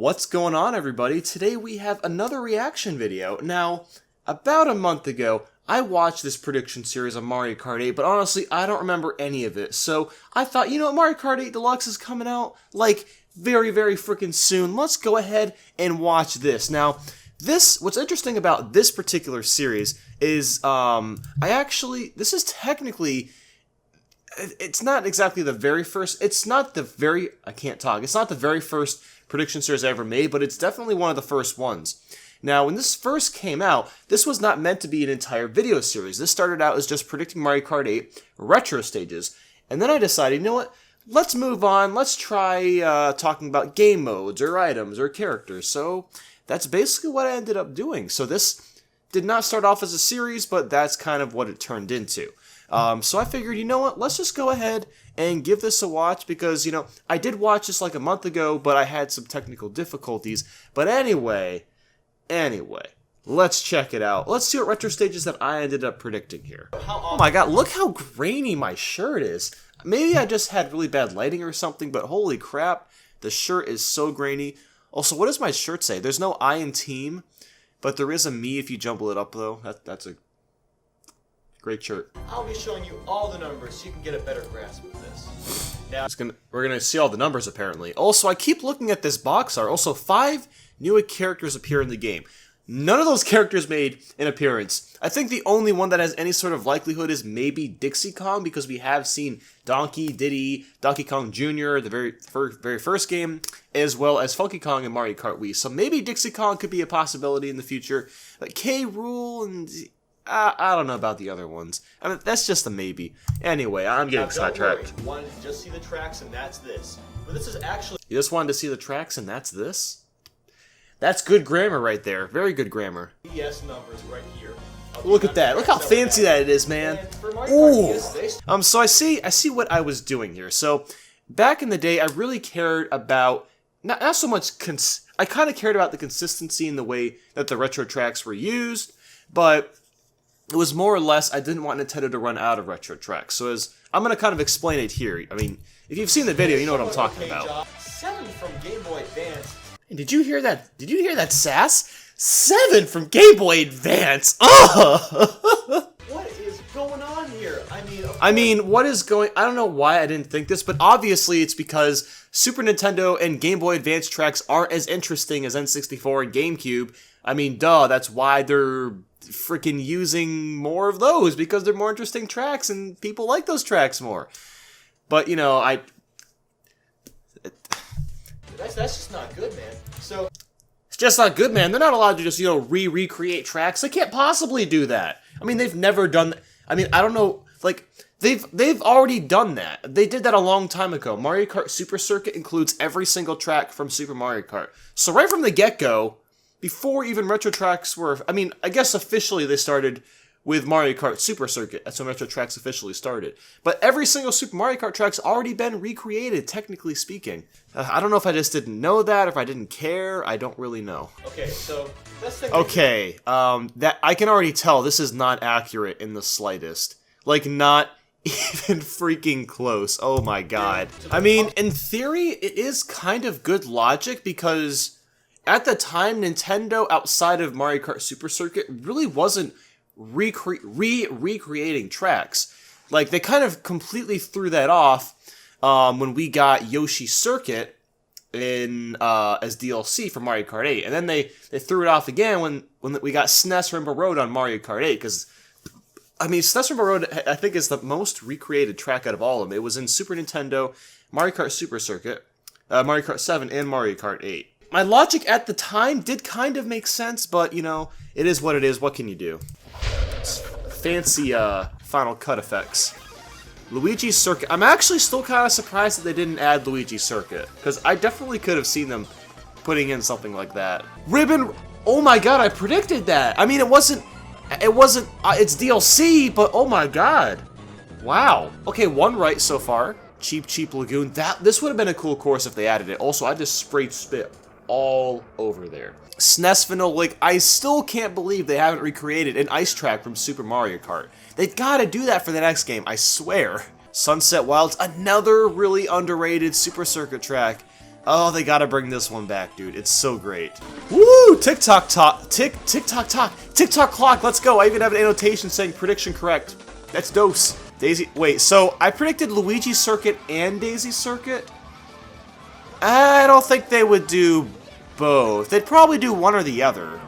What's going on, everybody? Today we have another reaction video. Now, about a month ago, I watched this prediction series on Mario Kart 8, but honestly, I don't remember any of it. So I thought, you know what, Mario Kart 8 Deluxe is coming out, like, very freaking soon. Let's go ahead and watch this. Now, what's interesting about this particular series is, this is technically, it's not exactly the very first, it's not the very first prediction series I ever made, but it's definitely one of the first ones. Now, when this first came out, this was not meant to be an entire video series. This started out as just predicting Mario Kart 8 retro stages, and then I decided, you know what, let's move on, let's try talking about game modes, or items, or characters. So that's basically what I ended up doing. So this did not start off as a series, but that's kind of what it turned into. So I figured, you know what, let's just go ahead and give this a watch, because, you know, I did watch this like a month ago, but I had some technical difficulties. But anyway, let's check it out. Let's see what retro stages that I ended up predicting here. Oh my god, look how grainy my shirt is. Maybe I just had really bad lighting or something, but holy crap, the shirt is so grainy. Also, what does my shirt say? There's no I in team, but there is a me if you jumble it up, though. That's a great shirt. I'll be showing you all the numbers so you can get a better grasp of this. Now, we're gonna see all the numbers, apparently. Also, I keep looking at this box art. Also, 5 new characters appear in the game. None of those characters made an appearance. I think the only one that has any sort of likelihood is maybe Dixie Kong, because we have seen Donkey, Diddy, Donkey Kong Jr., the very first game, as well as Funky Kong and Mario Kart Wii. So maybe Dixie Kong could be a possibility in the future. But K. Rool and I don't know about the other ones. I mean, that's just a maybe. Anyway, I'm getting sidetracked. You wanted to just see the tracks, and that's this. But this is actually... You just wanted to see the tracks, and that's this? That's good grammar right there. Very good grammar. ES numbers right here. Look at that. Look how fancy that it is, man. Ooh. So I see what I was doing here. So back in the day, I really cared about not so much I kind of cared about the consistency in the way that the retro tracks were used, but it was more or less I didn't want Nintendo to run out of retro tracks. So I'm going to kind of explain it here. I mean, if you've seen the video, you know what I'm talking about. 7 from Game Boy Advance. And did you hear that? Did you hear that sass? 7 from Game Boy Advance. Oh! What is going on here? I mean, what is going... I don't know why I didn't think this, but obviously it's because Super Nintendo and Game Boy Advance tracks aren't as interesting as N64 and GameCube. I mean, duh, that's why they're freaking using more of those, because they're more interesting tracks and people like those tracks more. But, you know, That's just not good, man. So it's just not good, man. They're not allowed to just, you know, recreate tracks. They can't possibly do that. I mean, they've never done... I mean, I don't know, like, they've already done that. They did that a long time ago. Mario Kart Super Circuit includes every single track from Super Mario Kart. So right from the get-go, before even retro tracks were... I mean, I guess officially they started with Mario Kart Super Circuit. That's when retro tracks officially started. But every single Super Mario Kart track's already been recreated, technically speaking. I don't know if I just didn't know that, or if I didn't care. I don't really know. Okay, so that's the... Okay, that I can already tell this is not accurate in the slightest. Like, not even freaking close. Oh my god. I mean, in theory, it is kind of good logic, because at the time, Nintendo, outside of Mario Kart Super Circuit, really wasn't recreating tracks. Like, they kind of completely threw that off when we got Yoshi Circuit in as DLC for Mario Kart 8, and then they threw it off again when we got SNES Rainbow Road on Mario Kart 8, because I mean, SNES Rainbow Road, I think, is the most recreated track out of all of them. It was in Super Nintendo, Mario Kart Super Circuit, Mario Kart 7, and Mario Kart 8. My logic at the time did kind of make sense, but, you know, it is what it is. What can you do? Fancy Final Cut effects. Luigi Circuit. I'm actually still kind of surprised that they didn't add Luigi Circuit, because I definitely could have seen them putting in something like that. Ribbon. Oh my god, I predicted that. I mean, it wasn't. It's DLC, but oh my god. Wow. Okay, one right so far. Cheap Lagoon. This would have been a cool course if they added it. Also, I just sprayed spit all over there. SNES Vanilla, like, I still can't believe they haven't recreated an ice track from Super Mario Kart. They've got to do that for the next game, I swear. Sunset Wilds, another really underrated Super Circuit track. Oh, they gotta bring this one back, dude. It's so great. Woo! TikTok clock, let's go. I even have an annotation saying prediction correct. That's dose. Daisy, wait, so I predicted Luigi Circuit and Daisy Circuit? I don't think they would do both. They'd probably do one or the other.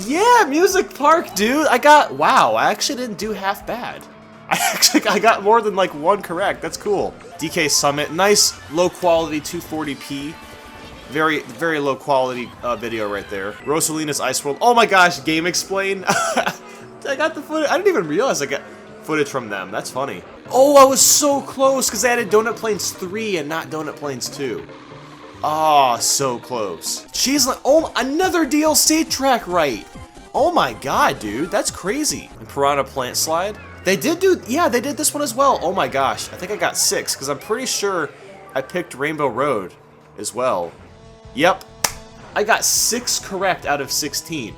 Yeah, Music Park, dude. Wow, I actually didn't do half bad. I got more than like one correct. That's cool. DK Summit, nice low quality 240p. Very, very low quality video right there. Rosalina's Ice World. Oh my gosh, Game Explain. I got the footage. I didn't even realize I got footage from them. That's funny. Oh, I was so close because they added Donut Plains 3 and not Donut Plains 2. Ah, so close. She's like, oh, another DLC track right. Oh my god, dude, that's crazy. And Piranha Plant Slide. They did this one as well. Oh my gosh, I think I got 6 because I'm pretty sure I picked Rainbow Road as well. Yep, I got 6 correct out of 16.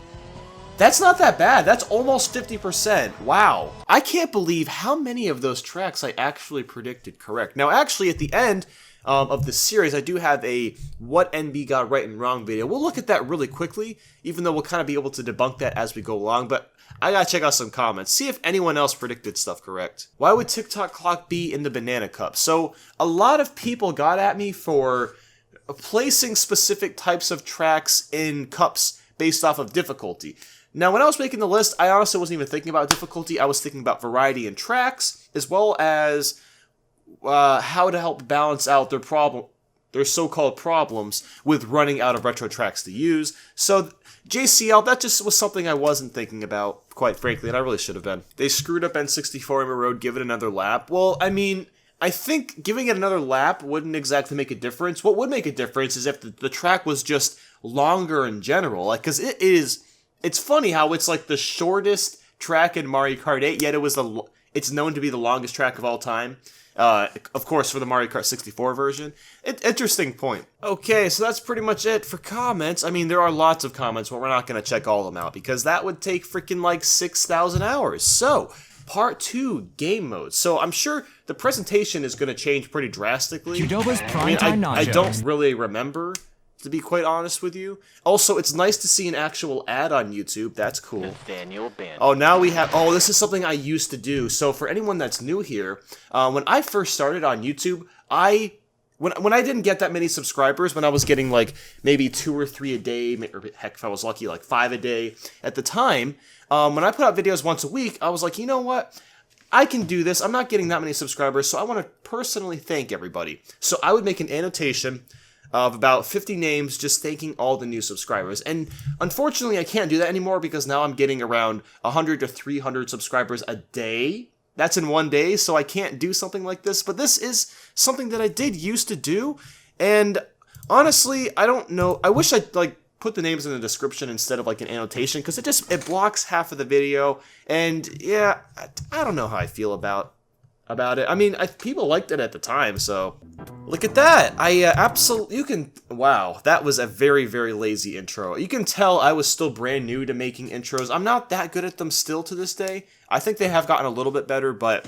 That's not that bad. That's almost 50%. Wow. I can't believe how many of those tracks I actually predicted correct. Now, actually, at the end of the series, I do have a What NB Got Right and Wrong video. We'll look at that really quickly, even though we'll kind of be able to debunk that as we go along. But I gotta check out some comments, see if anyone else predicted stuff correct. Why would TikTok clock be in the banana cup? So, a lot of people got at me for placing specific types of tracks in cups based off of difficulty. Now, when I was making the list, I honestly wasn't even thinking about difficulty. I was thinking about variety in tracks, as well as how to help balance out their so-called problems with running out of retro tracks to use. So, JCL, that just was something I wasn't thinking about, quite frankly, and I really should have been. They screwed up N64 Rainbow Road, give it another lap. Well, I mean, I think giving it another lap wouldn't exactly make a difference. What would make a difference is if the track was just longer in general, like, because it's funny how it's like the shortest track in Mario Kart 8, yet it's known to be the longest track of all time. Of course, for the Mario Kart 64 version. Interesting point. Okay, so that's pretty much it for comments. I mean, there are lots of comments, but we're not going to check all of them out because that would take freaking like 6,000 hours. So, part 2, game modes. So, I'm sure the presentation is going to change pretty drastically. I don't really remember, to be quite honest with you. Also, it's nice to see an actual ad on YouTube. That's cool. Nathaniel Bandy. Oh, now we have... Oh, this is something I used to do. So, for anyone that's new here, when I first started on YouTube, when I didn't get that many subscribers, when I was getting, like, maybe 2 or 3 a day, or heck, if I was lucky, like 5 a day, at the time, when I put out videos once a week, I was like, you know what? I can do this. I'm not getting that many subscribers, so I want to personally thank everybody. So, I would make an annotation of about 50 names just thanking all the new subscribers. And unfortunately, I can't do that anymore because now I'm getting around 100 to 300 subscribers a day. That's in one day, so I can't do something like this. But this is something that I did used to do. And honestly, I don't know. I wish I'd like put the names in the description instead of like an annotation because it blocks half of the video. And yeah, I don't know how I feel about it. I mean, people liked it at the time, so look at that. Wow, that was a very, very lazy intro. You can tell I was still brand new to making intros. I'm not that good at them still to this day. I think they have gotten a little bit better, but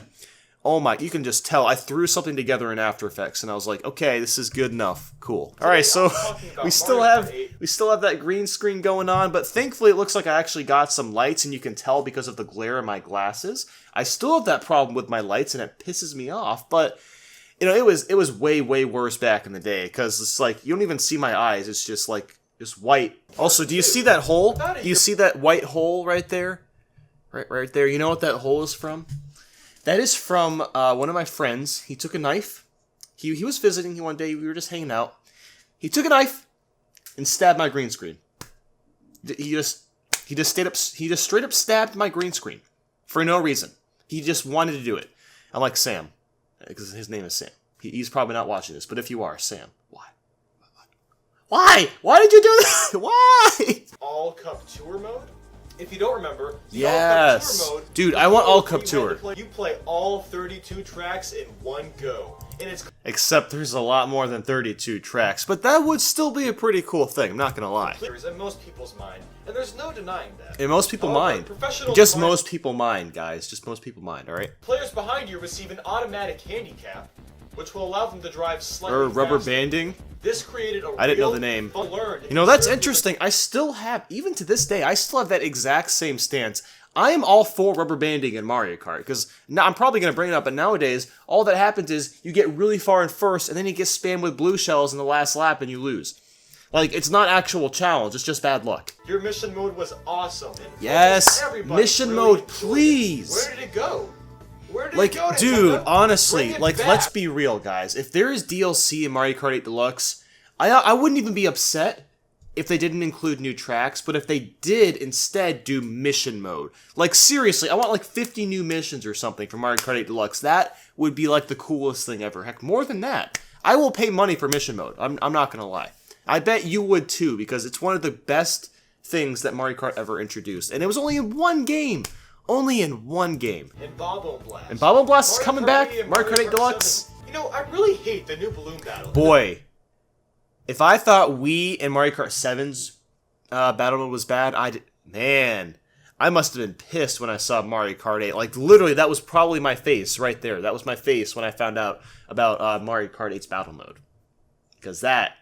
oh my, you can just tell I threw something together in After Effects and I was like, okay, this is good enough. Cool. All right, so we still have that green screen going on, but thankfully it looks like I actually got some lights and you can tell because of the glare in my glasses. I still have that problem with my lights and it pisses me off, but you know, it was way, way worse back in the day because it's like you don't even see my eyes. It's just like just white. Also, do you see that hole? Do you see that white hole right there? Right there. You know what that hole is from? That is from one of my friends. He took a knife. He was visiting one day. We were just hanging out. He took a knife and stabbed my green screen. He just straight up stabbed my green screen for no reason. He just wanted to do it. I'm like, Sam, because his name is Sam. He's probably not watching this, but if you are, Sam, why? Why did you do that? Why? All Cup Tour mode? If you don't remember, the yes, All Cup Tour mode, dude, I want All Cup Tour. You play all 32 tracks in one go, and it's except there's a lot more than 32 tracks, but that would still be a pretty cool thing. I'm not gonna lie. In most people's mind, and there's no denying that. In most people mind, most people mind, guys. Just most people mind. All right. Players behind you receive an automatic handicap. which will allow them to drive slightly Or rubber faster. banding. This created a I didn't know real the name. fun learn. You know, that's interesting. I still have, even to this day, I still have that exact same stance. I am all for rubber banding in Mario Kart, because now I'm probably going to bring it up, but nowadays, all that happens is you get really far in first, and then you get spammed with blue shells in the last lap, and you lose. Like, it's not actual challenge, it's just bad luck. Your mission mode was awesome. And Yes, everybody mission really mode, enjoyed it. please. Where did it go? Where did Like, it go, dude, Nintendo? honestly, Bring it like, back. let's be real, guys. If there is DLC in Mario Kart 8 Deluxe, I wouldn't even be upset if they didn't include new tracks, but if they did instead do mission mode. Like, seriously, I want like 50 new missions or something for Mario Kart 8 Deluxe. That would be like the coolest thing ever. Heck, more than that. I will pay money for mission mode. I'm not gonna lie. I bet you would too, because it's one of the best things that Mario Kart ever introduced. And it was only in one game. Only in one game. And Bob Blast. And Bob Blast is Mario coming Kart back. 8 and Mario Kart 8 Deluxe. 7. You know, I really hate the new balloon battle. Boy, if I thought Wii and Mario Kart 7's battle mode was bad, man, I must have been pissed when I saw Mario Kart 8. Like, literally, that was probably my face right there. That was my face when I found out about Mario Kart 8's battle mode. Because that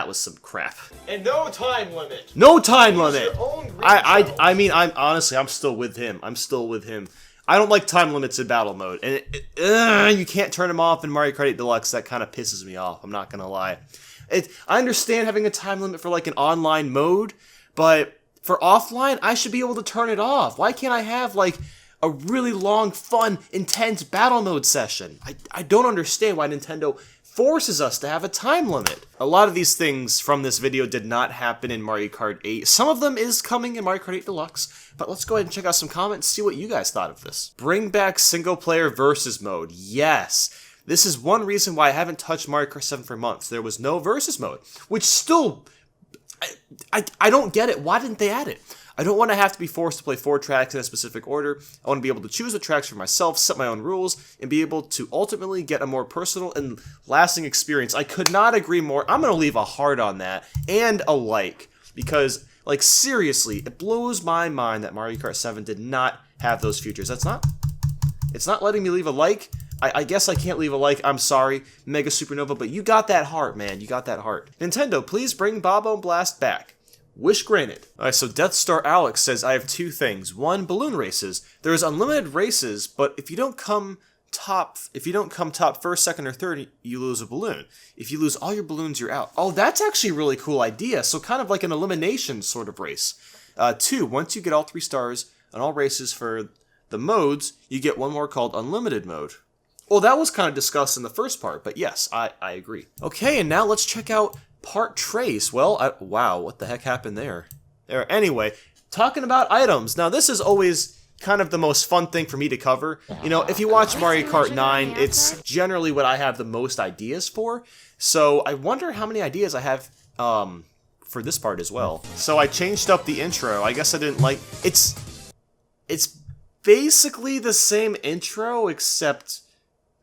was some crap. And no time limit. No time Use limit! your own green I cells. mean, I'm still with him. I'm still with him. I don't like time limits in battle mode. And you can't turn them off in Mario Kart 8 Deluxe. That kind of pisses me off. I'm not going to lie. I understand having a time limit for like an online mode, but for offline, I should be able to turn it off. Why can't I have like a really long, fun, intense battle mode session? I don't understand why Nintendo forces us to have a time limit. A lot of these things from this video did not happen in Mario Kart 8. Some of them is coming in Mario Kart 8 Deluxe, but let's go ahead and check out some comments, see what you guys thought of this. Bring back single player versus mode. Yes. This is one reason why I haven't touched Mario Kart 7 for months. There was no versus mode, which still, I don't get it. Why didn't they add it? I don't want to have to be forced to play 4 tracks in a specific order. I want to be able to choose the tracks for myself, set my own rules, and be able to ultimately get a more personal and lasting experience. I could not agree more. I'm going to leave a heart on that and a like, because, like, seriously, it blows my mind that Mario Kart 7 did not have those features. It's not letting me leave a like. I guess I can't leave a like. I'm sorry, Mega Supernova, but you got that heart, man. You got that heart. Nintendo, please bring Bob Blast back. Wish granted. Alright, so Death Star Alex says, I have 2 things. 1, balloon races. There's unlimited races, but if you don't come top first, second, or third, you lose a balloon. If you lose all your balloons, you're out. Oh, that's actually a really cool idea. So kind of like an elimination sort of race. 2, once you get all 3 stars on all races for the modes, you get one more called Unlimited Mode. Well, that was kind of discussed in the first part, but yes, I agree. Okay, and now let's check out Part Trace. Well, wow, what the heck happened there? Anyway, talking about items. Now, this is always kind of the most fun thing for me to cover. You know, if you watch Mario Kart 9, it's generally what I have the most ideas for. So I wonder how many ideas I have for this part as well. So I changed up the intro. I guess I didn't like... It's basically the same intro, except...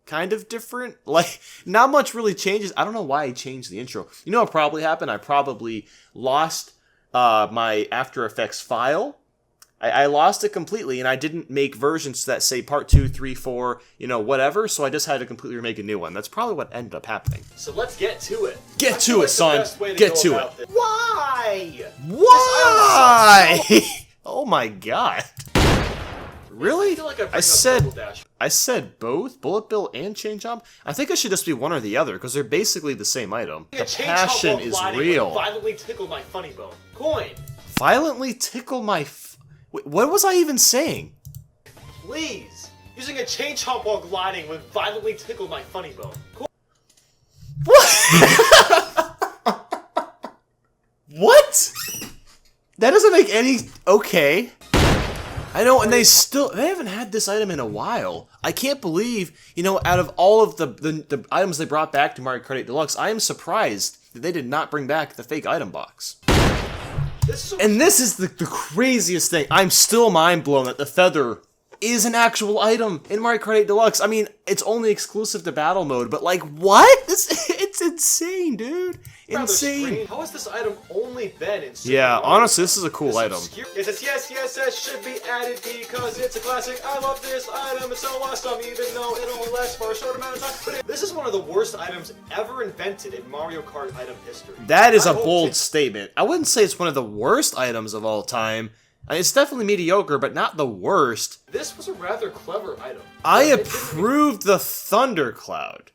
kind of different. Like, not much really changes. I don't know why I changed the intro. You know what probably happened? I probably lost my After Effects file. I lost it completely, and I didn't make versions that say part 2, 3, 4, you know, whatever, so I just had to completely remake a new one. That's probably what ended up happening. So let's get to it. Get to it, son. Get to it. This. Why? Why? Oh my god. Really? I feel like I said both, Bullet Bill and Chain Chomp. I think it should just be one or the other, because they're basically the same item. The passion is real. Violently tickle my funny bone. Coin. Violently tickle my... Wait, what was I even saying? Please. Using a chain chomp while gliding would violently tickle my funny bone. Coin. What? What? That doesn't make any... Okay. I know, and they haven't had this item in a while. I can't believe, you know, out of all of the items they brought back to Mario Kart 8 Deluxe, I am surprised that they did not bring back the fake item box. And this is the craziest thing. I'm still mind blown that the feather is an actual item in Mario Kart 8 Deluxe. I mean, it's only exclusive to battle mode, but like, what? It's insane, dude. Insane. How has this item only been in Super Yeah, Mario? honestly, this is a cool item. It says yes, should be added because it's a classic. I love this item, it's so awesome, even though it only lasts for a short amount of time. But this is one of the worst items ever invented in Mario Kart item history. That is a bold statement. I wouldn't say it's one of the worst items of all time. It's definitely mediocre, but not the worst. This was a rather clever item. I approved the Thundercloud.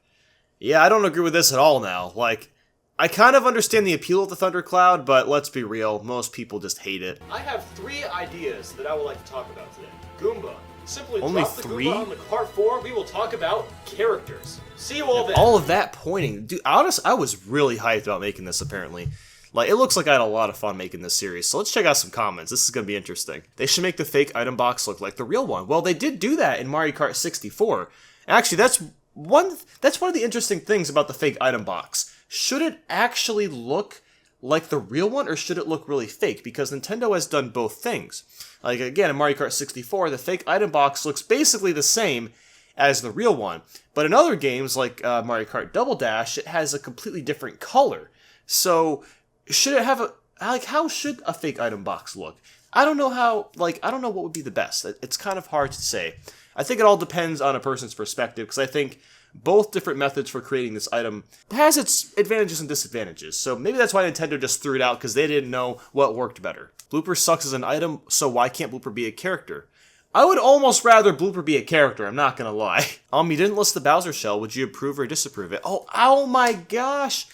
Yeah, I don't agree with this at all now. Like, I kind of understand the appeal of the Thundercloud, but let's be real, most people just hate it. I have 3 ideas that I would like to talk about today. Goomba. Simply Only drop the 3? Goomba on the part 4, we will talk about characters. See you all then. All of that pointing. Dude, honestly, I was really hyped about making this, apparently. Like, it looks like I had a lot of fun making this series, so let's check out some comments. This is going to be interesting. They should make the fake item box look like the real one. Well, they did do that in Mario Kart 64. Actually, that's one of the interesting things about the fake item box. Should it actually look like the real one, or should it look really fake? Because Nintendo has done both things. Like, again, in Mario Kart 64, the fake item box looks basically the same as the real one. But in other games, like Mario Kart Double Dash, it has a completely different color. So should it have how should a fake item box look? I don't know I don't know what would be the best. It's kind of hard to say. I think it all depends on a person's perspective, because I think both different methods for creating this item has its advantages and disadvantages. So maybe that's why Nintendo just threw it out, because they didn't know what worked better. Blooper sucks as an item, so why can't Blooper be a character? I would almost rather Blooper be a character, I'm not gonna lie. You didn't list the Bowser shell, would you approve or disapprove it? Oh my gosh!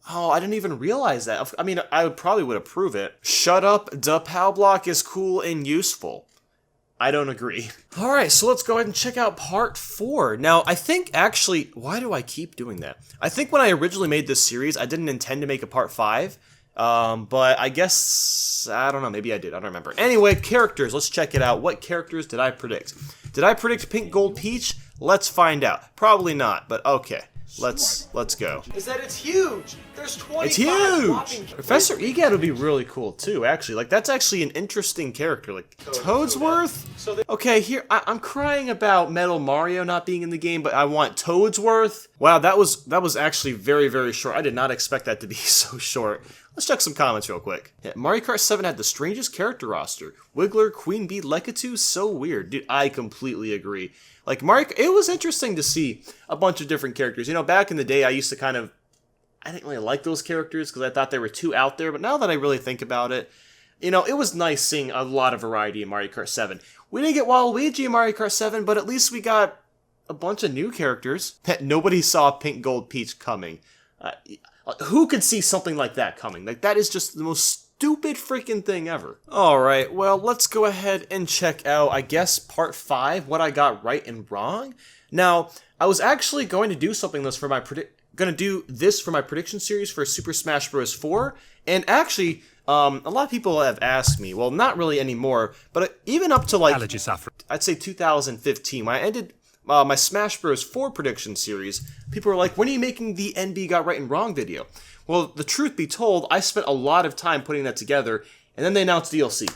Oh, I didn't even realize that. I mean, I probably would approve it. Shut up, the POW block is cool and useful. I don't agree. Alright, so let's go ahead and check out part 4. Now, I think actually, why do I keep doing that? I think when I originally made this series, I didn't intend to make a part 5. But I guess, I don't know, maybe I did, I don't remember. Anyway, characters, let's check it out. What characters did I predict? Did I predict Pink Gold Peach? Let's find out. Probably not, but okay. Let's go. Is that it's huge? There's 25. It's huge! Professor Egad would be really cool too, actually. Like, that's actually an interesting character. Like, Toadsworth? Okay, here, I'm crying about Metal Mario not being in the game, but I want Toadsworth. Wow, that was actually very, very short. I did not expect that to be so short. Let's check some comments real quick. Yeah, Mario Kart 7 had the strangest character roster. Wiggler, Queen Bee, Lekatu, so weird. Dude, I completely agree. Like, it was interesting to see a bunch of different characters. You know, back in the day, I used to I didn't really like those characters because I thought they were too out there, but now that I really think about it, you know, it was nice seeing a lot of variety in Mario Kart 7. We didn't get Waluigi in Mario Kart 7, but at least we got a bunch of new characters. Nobody saw Pink Gold Peach coming. Who could see something like that coming? Like, that is just the most stupid freaking thing ever. Alright, well, let's go ahead and check out, I guess, part 5, what I got right and wrong. Now, I was actually going to do something for my prediction series for Super Smash Bros. 4, and actually, a lot of people have asked me, well, not really anymore, but even up to like, I'd say 2015, when I ended my Smash Bros. 4 prediction series, people were like, when are you making the NB Got Right and Wrong video? Well, the truth be told, I spent a lot of time putting that together, and then they announced DLC.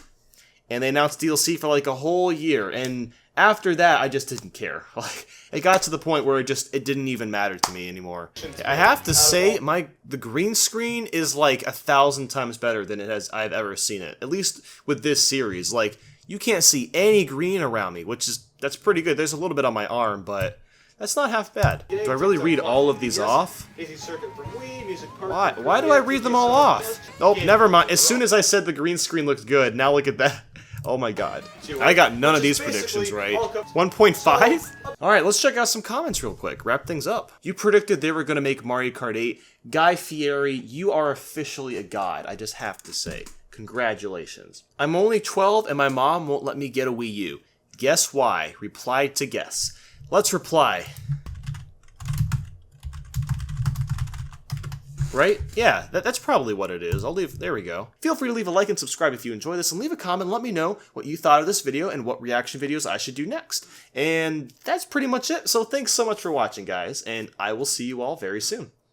And they announced DLC for like a whole year, and after that, I just didn't care. Like, it got to the point where it didn't even matter to me anymore. I have to say, the green screen is like 1,000 times better than I've ever seen it. At least with this series. Like, you can't see any green around me, that's pretty good. There's a little bit on my arm, but that's not half bad. Do I really read all of these off? Why? Why do I read them all off? Oh, never mind. As soon as I said the green screen looked good, now look at that. Oh my god. I got none of these predictions right. 1.5? Alright, let's check out some comments real quick. Wrap things up. You predicted they were going to make Mario Kart 8. Guy Fieri, you are officially a god, I just have to say. Congratulations. I'm only 12 and my mom won't let me get a Wii U. Guess why? Reply to guess. Let's reply. Right? Yeah, that's probably what it is. There we go. Feel free to leave a like and subscribe if you enjoy this, and leave a comment and let me know what you thought of this video and what reaction videos I should do next. And that's pretty much it, so thanks so much for watching, guys, and I will see you all very soon.